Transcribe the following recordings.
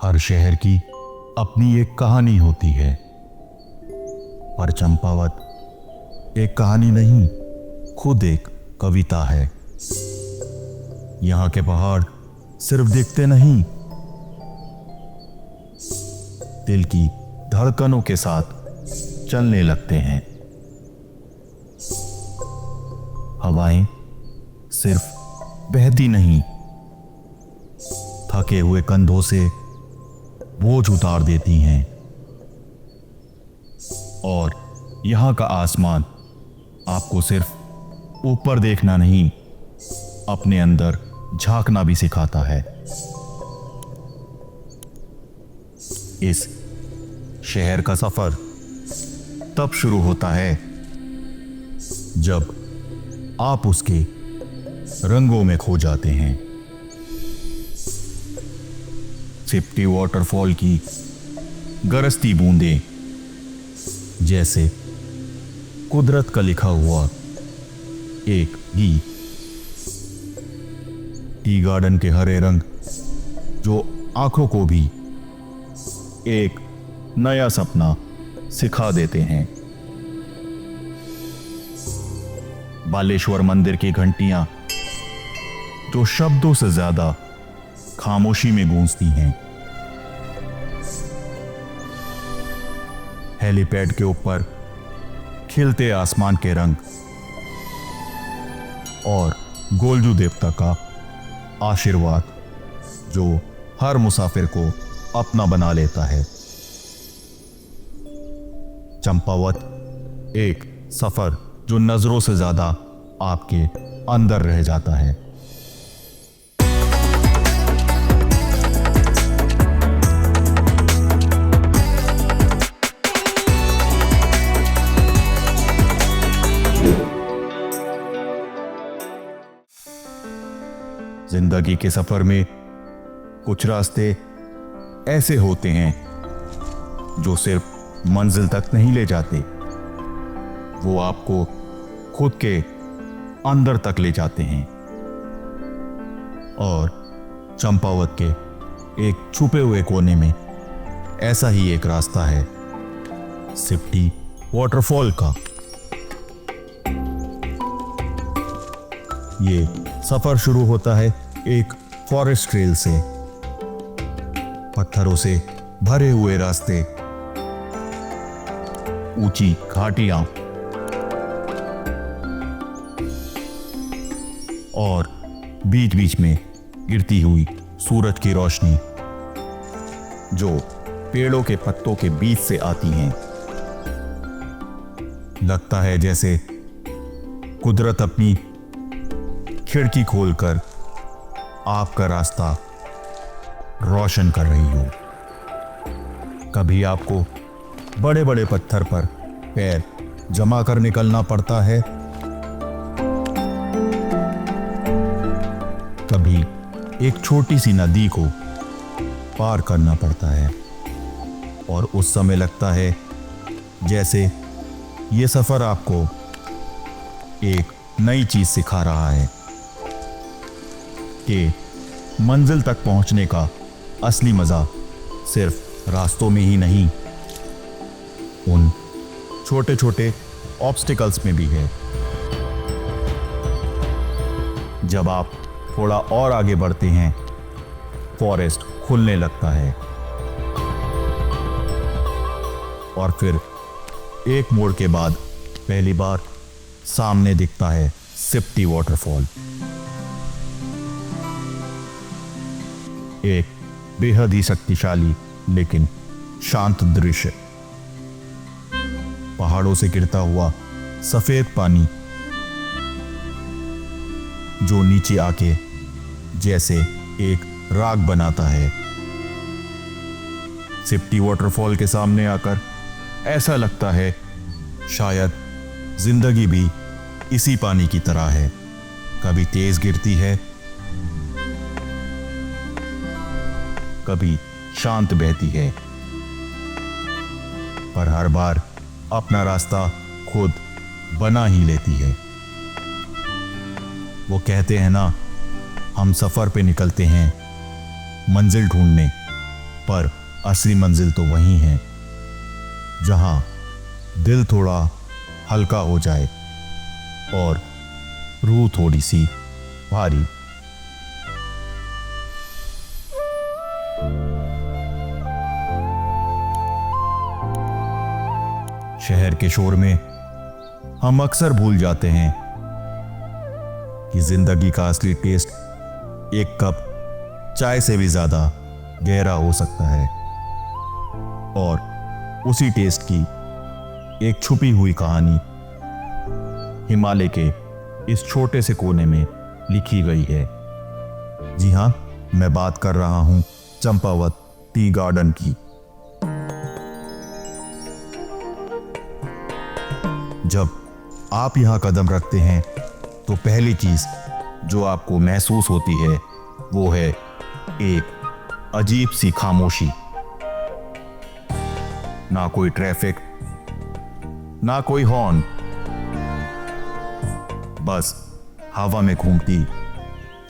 हर शहर की अपनी एक कहानी होती है, पर चंपावत एक कहानी नहीं, खुद एक कविता है। यहाँ के पहाड़ सिर्फ दिखते नहीं, दिल की धड़कनों के साथ चलने लगते हैं। हवाएं सिर्फ बहती नहीं, थके हुए कंधों से बोझ उतार देती हैं। और यहाँ का आसमान आपको सिर्फ ऊपर देखना नहीं, अपने अंदर झांकना भी सिखाता है। इस शहर का सफर तब शुरू होता है जब आप उसके रंगों में खो जाते हैं। सिप्टी वाटरफॉल की गरजती बूंदें जैसे कुदरत का लिखा हुआ एक गीत। टी गार्डन के हरे रंग जो आंखों को भी एक नया सपना सिखा देते हैं। बालेश्वर मंदिर की घंटियां जो शब्दों से ज्यादा खामोशी में गूंजती हैं। हेलीपैड के ऊपर खिलते आसमान के रंग और गोलजू देवता का आशीर्वाद जो हर मुसाफिर को अपना बना लेता है। चंपावत एक सफर जो नजरों से ज्यादा आपके अंदर रह जाता है। जिंदगी के सफर में कुछ रास्ते ऐसे होते हैं जो सिर्फ मंजिल तक नहीं ले जाते, वो आपको खुद के अंदर तक ले जाते हैं। और चंपावत के एक छुपे हुए कोने में ऐसा ही एक रास्ता है, सिप्टी वाटरफॉल का। ये सफर शुरू होता है एक फॉरेस्ट ट्रेल से। पत्थरों से भरे हुए रास्ते, ऊंची घाटियां और बीच बीच में गिरती हुई सूरज की रोशनी जो पेड़ों के पत्तों के बीच से आती हैं। लगता है जैसे कुदरत अपनी खिड़की खोलकर आपका रास्ता रोशन कर रही हो। कभी आपको बड़े बड़े पत्थर पर पैर जमा कर निकलना पड़ता है, कभी एक छोटी सी नदी को पार करना पड़ता है। और उस समय लगता है जैसे ये सफर आपको एक नई चीज सिखा रहा है कि मंजिल तक पहुंचने का असली मजा सिर्फ रास्तों में ही नहीं, उन छोटे छोटे ऑब्स्टिकल्स में भी है। जब आप थोड़ा और आगे बढ़ते हैं, फॉरेस्ट खुलने लगता है और फिर एक मोड़ के बाद पहली बार सामने दिखता है सिप्टी वाटरफॉल। एक बेहद ही शक्तिशाली लेकिन शांत दृश्य। पहाड़ों से गिरता हुआ सफेद पानी जो नीचे आके जैसे एक राग बनाता है। सिप्टी वाटरफॉल के सामने आकर ऐसा लगता है शायद जिंदगी भी इसी पानी की तरह है, कभी तेज गिरती है, कभी शांत बहती है, पर हर बार अपना रास्ता खुद बना ही लेती है। वो कहते हैं ना, हम सफर पे निकलते हैं मंजिल ढूंढने, पर असली मंजिल तो वही है जहां दिल थोड़ा हल्का हो जाए और रूह थोड़ी सी भारी। शहर के शोर में हम अक्सर भूल जाते हैं कि जिंदगी का असली टेस्ट एक कप चाय से भी ज्यादा गहरा हो सकता है और उसी टेस्ट की एक छुपी हुई कहानी हिमालय के इस छोटे से कोने में लिखी गई है। जी हां, मैं बात कर रहा हूं चंपावत टी गार्डन की। जब आप यहां कदम रखते हैं तो पहली चीज जो आपको महसूस होती है वो है एक अजीब सी खामोशी। ना कोई ट्रैफिक, ना कोई हॉर्न, बस हवा में घूमती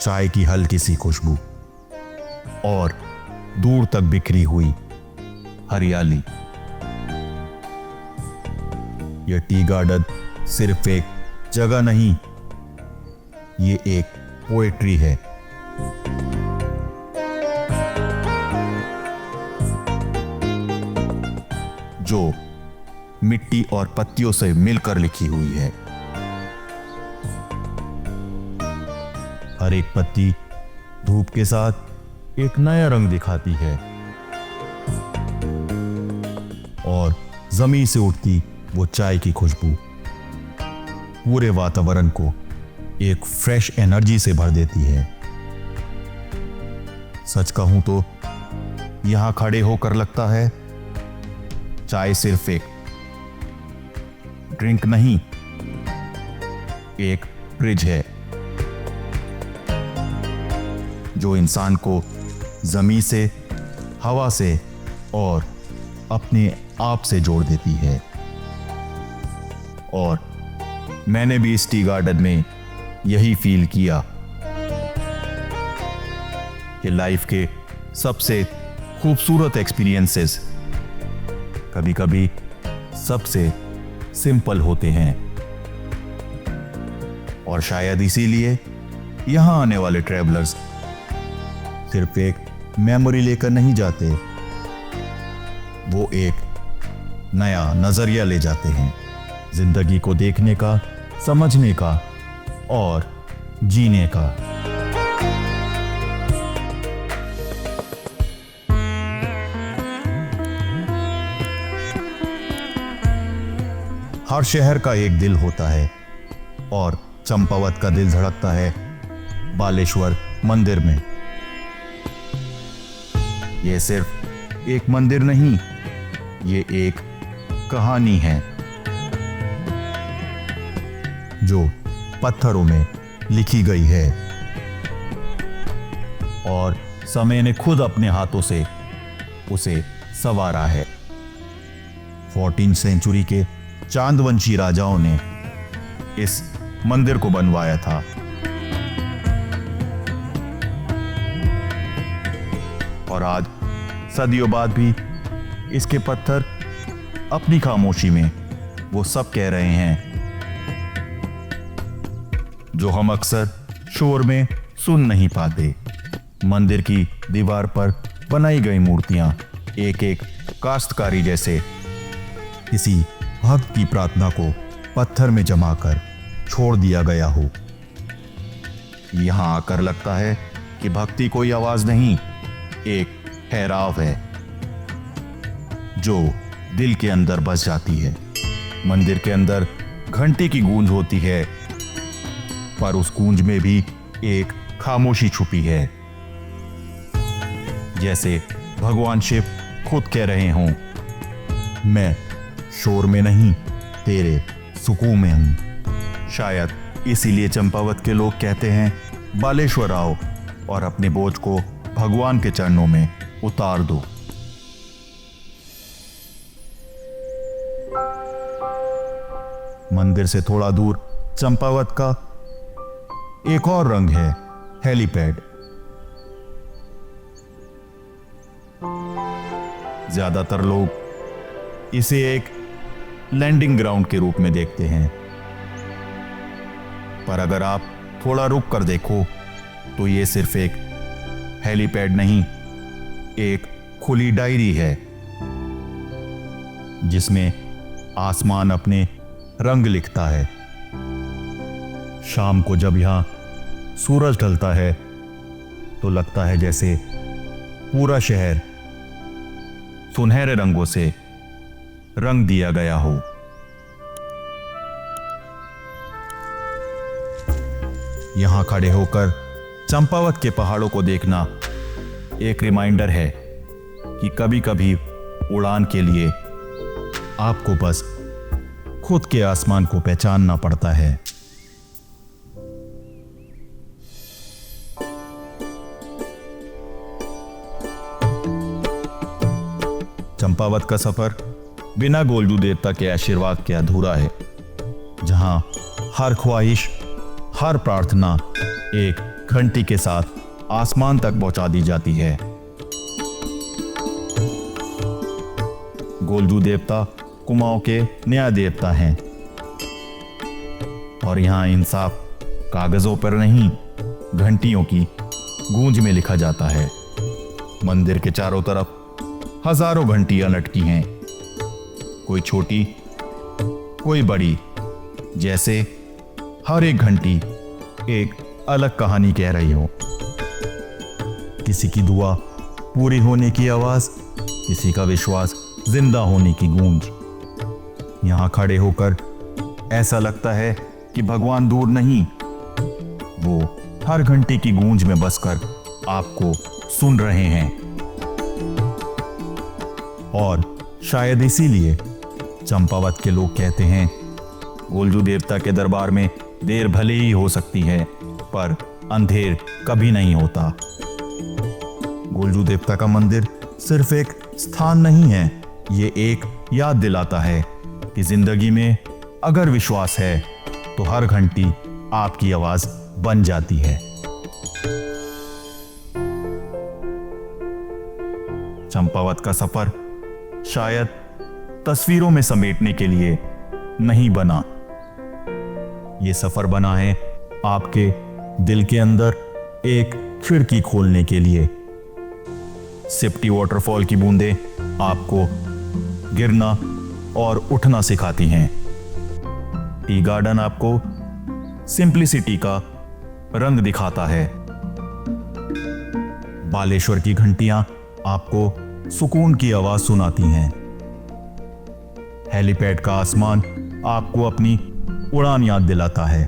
चाय की हल्की सी खुशबू और दूर तक बिखरी हुई हरियाली। यह टी गार्डन सिर्फ एक जगह नहीं, ये एक पोएट्री है। जो मिट्टी और पत्तियों से मिलकर लिखी हुई है। हर एक पत्ती धूप के साथ एक नया रंग दिखाती है और जमीन से उठती वो चाय की खुशबू पूरे वातावरण को एक फ्रेश एनर्जी से भर देती है। सच कहूं तो यहां खड़े होकर लगता है चाय सिर्फ एक ड्रिंक नहीं, एक ब्रिज है जो इंसान को जमीन से, हवा से और अपने आप से जोड़ देती है। और मैंने भी इस टी गार्डन में यही फील किया कि लाइफ के सबसे खूबसूरत एक्सपीरियंसेस कभी कभी सबसे सिंपल होते हैं और शायद इसीलिए यहां आने वाले ट्रैवलर्स सिर्फ एक मेमोरी लेकर नहीं जाते, वो एक नया नजरिया ले जाते हैं जिंदगी को देखने का, समझने का और जीने का। हर शहर का एक दिल होता है और चंपावत का दिल धड़कता है बालेश्वर मंदिर में। यह सिर्फ एक मंदिर नहीं, ये एक कहानी है जो पत्थरों में लिखी गई है और समय ने खुद अपने हाथों से उसे संवारा है। 14वीं सेंचुरी के चांदवंशी राजाओं ने इस मंदिर को बनवाया था और आज सदियों बाद भी इसके पत्थर अपनी खामोशी में वो सब कह रहे हैं जो हम अक्सर शोर में सुन नहीं पाते। मंदिर की दीवार पर बनाई गई मूर्तियां एक एक काश्तकारी जैसे किसी भक्त की प्रार्थना को पत्थर में जमाकर छोड़ दिया गया हो। यहां आकर लगता है कि भक्ति कोई आवाज नहीं, एक ठहराव है जो दिल के अंदर बस जाती है। मंदिर के अंदर घंटी की गूंज होती है, पर उस गूंज में भी एक खामोशी छुपी है, जैसे भगवान शिव खुद कह रहे हों, मैं शोर में नहीं, तेरे सुकून में हूं। शायद इसीलिए चंपावत के लोग कहते हैं, बालेश्वर आओ और अपने बोझ को भगवान के चरणों में उतार दो। मंदिर से थोड़ा दूर चंपावत का एक और रंग है, हेलीपैड। ज्यादातर लोग इसे एक लैंडिंग ग्राउंड के रूप में देखते हैं, पर अगर आप थोड़ा रुक कर देखो तो ये सिर्फ एक हेलीपैड नहीं, एक खुली डायरी है जिसमें आसमान अपने रंग लिखता है। शाम को जब यहां सूरज ढलता है तो लगता है जैसे पूरा शहर सुनहरे रंगों से रंग दिया गया हो। यहां खड़े होकर चंपावत के पहाड़ों को देखना एक रिमाइंडर है कि कभी कभी उड़ान के लिए आपको बस खुद के आसमान को पहचानना पड़ता है। चंपावत का सफर बिना गोलजू देवता के आशीर्वाद के अधूरा है, जहां हर ख्वाहिश, हर प्रार्थना एक घंटी के साथ आसमान तक पहुंचा दी जाती है। गोलजू देवता कुमाऊं के न्याय देवता हैं और यहां इंसाफ कागजों पर नहीं, घंटियों की गूंज में लिखा जाता है। मंदिर के चारों तरफ हजारों घंटियां लटकी हैं, कोई छोटी कोई बड़ी, जैसे हर एक घंटी एक अलग कहानी कह रही हो। किसी की दुआ पूरी होने की आवाज, किसी का विश्वास जिंदा होने की गूंज। यहां खड़े होकर ऐसा लगता है कि भगवान दूर नहीं, वो हर घंटी की गूंज में बसकर आपको सुन रहे हैं। और शायद इसीलिए चंपावत के लोग कहते हैं, गोलजू देवता के दरबार में देर भले ही हो सकती है, पर अंधेर कभी नहीं होता। गोलजू देवता का मंदिर सिर्फ एक स्थान नहीं है, ये एक याद दिलाता है कि जिंदगी में अगर विश्वास है तो हर घंटी आपकी आवाज बन जाती है। चंपावत का सफर शायद तस्वीरों में समेटने के लिए नहीं बना, ये सफर बना है आपके दिल के अंदर एक खिड़की खोलने के लिए। सिप्टी वाटरफॉल की बूंदें आपको गिरना और उठना सिखाती हैं। टी गार्डन आपको सिंप्लिसिटी का रंग दिखाता है। बालेश्वर की घंटियां आपको सुकून की आवाज सुनाती हैं। हेलीपैड का आसमान आपको अपनी उड़ान याद दिलाता है।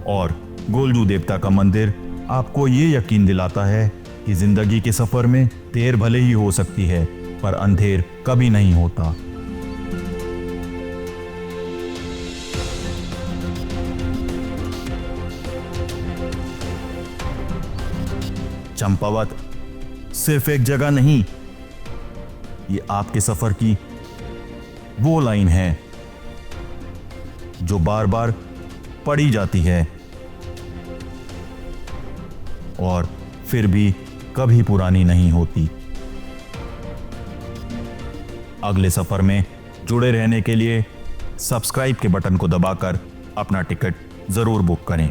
और गोलजू देवता का मंदिर आपको यह यकीन दिलाता है कि जिंदगी के सफर में देर भले ही हो सकती है, पर अंधेर कभी नहीं होता। चंपावत सिर्फ एक जगह नहीं, ये आपके सफर की वो लाइन है जो बार बार पढ़ी जाती है और फिर भी कभी पुरानी नहीं होती। अगले सफर में जुड़े रहने के लिए सब्सक्राइब के बटन को दबाकर अपना टिकट जरूर बुक करें।